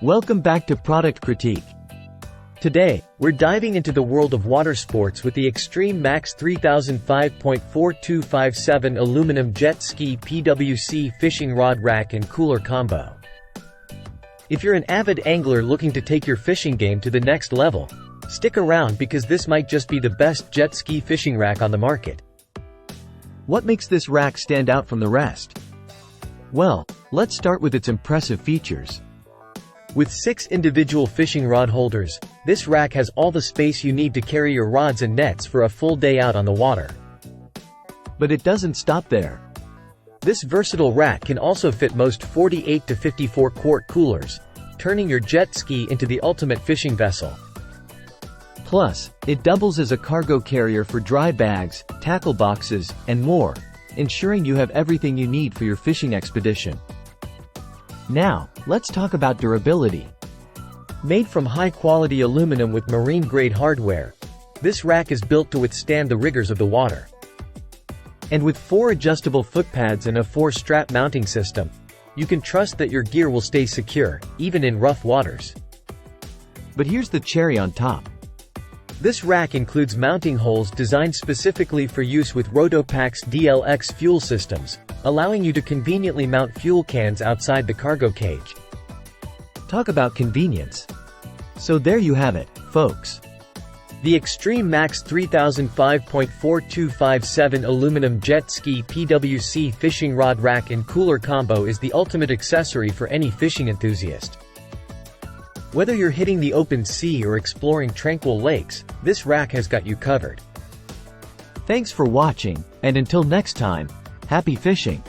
Welcome back to Product Critique. Today, we're diving into the world of water sports with the Extreme Max 3005.4257 aluminum jet ski PWC fishing rod rack and cooler combo. If you're an avid angler looking to take your fishing game to the next level, stick around because this might just be the best jet ski fishing rack on the market. What makes this rack stand out from the rest? Well, let's start with its impressive features. With 6 individual fishing rod holders, this rack has all the space you need to carry your rods and nets for a full day out on the water. But it doesn't stop there. This versatile rack can also fit most 48 to 54 quart coolers, turning your jet ski into the ultimate fishing vessel. Plus, it doubles as a cargo carrier for dry bags, tackle boxes, and more, ensuring you have everything you need for your fishing expedition. Now, let's talk about durability. Made from high-quality aluminum with marine-grade hardware, this rack is built to withstand the rigors of the water. And with 4 adjustable foot pads and a 4-strap mounting system, you can trust that your gear will stay secure, even in rough waters. But here's the cherry on top. This rack includes mounting holes designed specifically for use with Rotopak's DLX fuel systems, allowing you to conveniently mount fuel cans outside the cargo cage. Talk about convenience. So there you have it, folks. The Extreme Max 3005.4257 aluminum jet ski PWC fishing rod rack and cooler combo is the ultimate accessory for any fishing enthusiast. Whether you're hitting the open sea or exploring tranquil lakes, this rack has got you covered. Thanks for watching, and until next time, happy fishing!